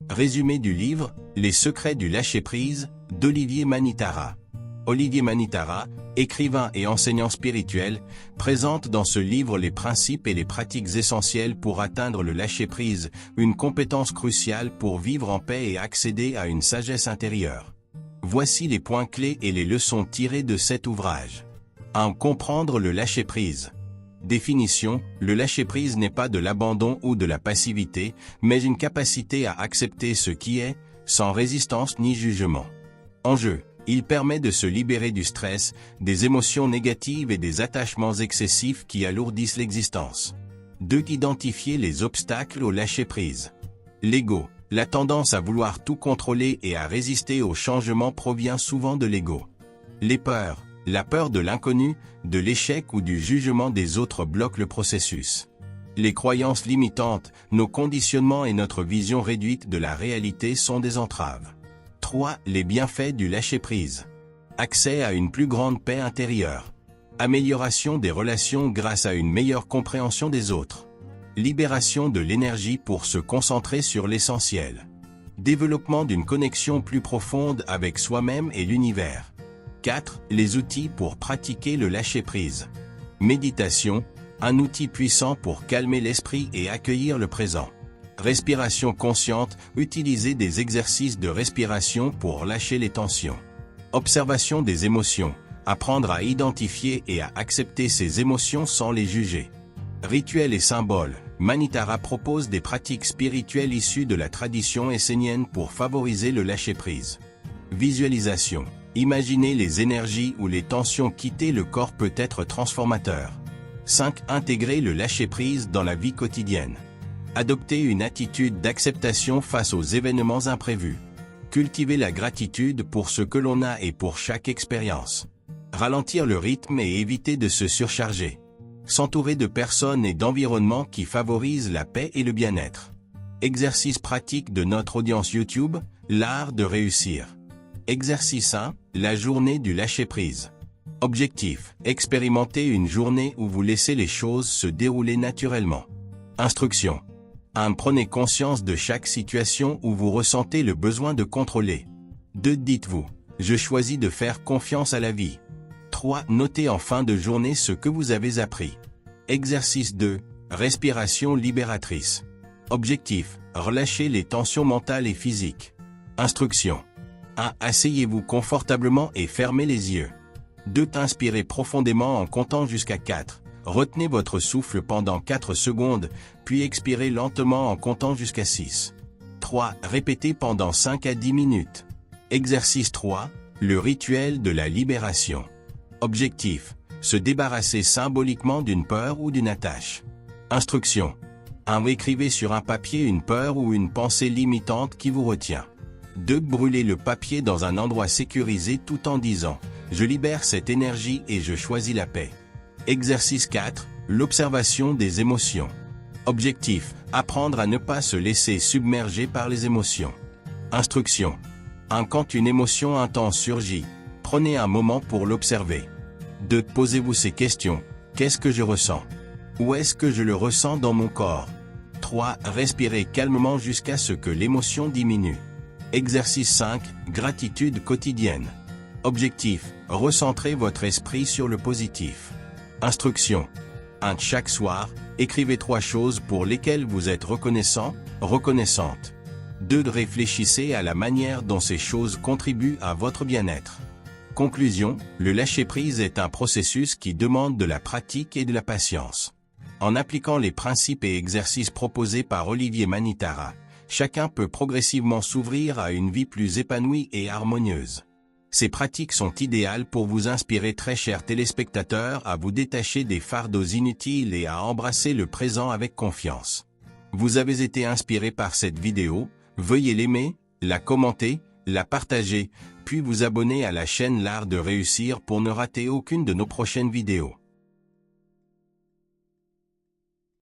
Résumé du livre « Les secrets du lâcher-prise » d'Olivier Manitara. Olivier Manitara, écrivain et enseignant spirituel, présente dans ce livre les principes et les pratiques essentielles pour atteindre le lâcher-prise, une compétence cruciale pour vivre en paix et accéder à une sagesse intérieure. Voici les points clés et les leçons tirées de cet ouvrage. 1. Comprendre le lâcher-prise. Définition, le lâcher-prise n'est pas de l'abandon ou de la passivité, mais une capacité à accepter ce qui est, sans résistance ni jugement. Enjeu, il permet de se libérer du stress, des émotions négatives et des attachements excessifs qui alourdissent l'existence. 2. Identifier les obstacles au lâcher-prise. L'ego, la tendance à vouloir tout contrôler et à résister au changement provient souvent de l'ego. Les peurs. La peur de l'inconnu, de l'échec ou du jugement des autres bloque le processus. Les croyances limitantes, nos conditionnements et notre vision réduite de la réalité sont des entraves. 3. Les bienfaits du lâcher-prise. Accès à une plus grande paix intérieure. Amélioration des relations grâce à une meilleure compréhension des autres. Libération de l'énergie pour se concentrer sur l'essentiel. Développement d'une connexion plus profonde avec soi-même et l'univers. 4. Les outils pour pratiquer le lâcher-prise. Méditation, un outil puissant pour calmer l'esprit et accueillir le présent. Respiration consciente, utiliser des exercices de respiration pour lâcher les tensions. Observation des émotions, apprendre à identifier et à accepter ses émotions sans les juger. Rituels et symboles, Manitara propose des pratiques spirituelles issues de la tradition essénienne pour favoriser le lâcher-prise. Visualisation. Imaginer les énergies ou les tensions quitter le corps peut être transformateur. 5. Intégrer le lâcher-prise dans la vie quotidienne. Adopter une attitude d'acceptation face aux événements imprévus. Cultiver la gratitude pour ce que l'on a et pour chaque expérience. Ralentir le rythme et éviter de se surcharger. S'entourer de personnes et d'environnements qui favorisent la paix et le bien-être. Exercice pratique de notre audience YouTube, l'art de réussir. Exercice 1, la journée du lâcher-prise. Objectif, expérimenter une journée où vous laissez les choses se dérouler naturellement. Instruction. 1. Prenez conscience de chaque situation où vous ressentez le besoin de contrôler. 2. Dites-vous, je choisis de faire confiance à la vie. 3. Notez en fin de journée ce que vous avez appris. Exercice 2, respiration libératrice. Objectif, relâcher les tensions mentales et physiques. Instruction. 1. Asseyez-vous confortablement et fermez les yeux. 2. Inspirez profondément en comptant jusqu'à 4. Retenez votre souffle pendant 4 secondes, puis expirez lentement en comptant jusqu'à 6. 3. Répétez pendant 5 à 10 minutes. Exercice 3, le rituel de la libération. Objectif, se débarrasser symboliquement d'une peur ou d'une attache. Instruction. 1. Écrivez sur un papier une peur ou une pensée limitante qui vous retient. 2. Brûlez le papier dans un endroit sécurisé tout en disant « Je libère cette énergie et je choisis la paix ». Exercice 4, l'observation des émotions. Objectif, apprendre à ne pas se laisser submerger par les émotions. Instruction. 1. Quand une émotion intense surgit, prenez un moment pour l'observer. 2. Posez-vous ces questions. Qu'est-ce que je ressens? Où est-ce que je le ressens dans mon corps? 3. Respirez calmement jusqu'à ce que l'émotion diminue. Exercice 5, gratitude quotidienne. Objectif, recentrez votre esprit sur le positif. Instruction. 1. Chaque soir, écrivez 3 choses pour lesquelles vous êtes reconnaissant, reconnaissante. 2. Réfléchissez à la manière dont ces choses contribuent à votre bien-être. Conclusion, le lâcher-prise est un processus qui demande de la pratique et de la patience. En appliquant les principes et exercices proposés par Olivier Manitara, chacun peut progressivement s'ouvrir à une vie plus épanouie et harmonieuse. Ces pratiques sont idéales pour vous inspirer, très chers téléspectateurs, à vous détacher des fardeaux inutiles et à embrasser le présent avec confiance. Vous avez été inspiré par cette vidéo, veuillez l'aimer, la commenter, la partager, puis vous abonner à la chaîne L'Art de Réussir pour ne rater aucune de nos prochaines vidéos.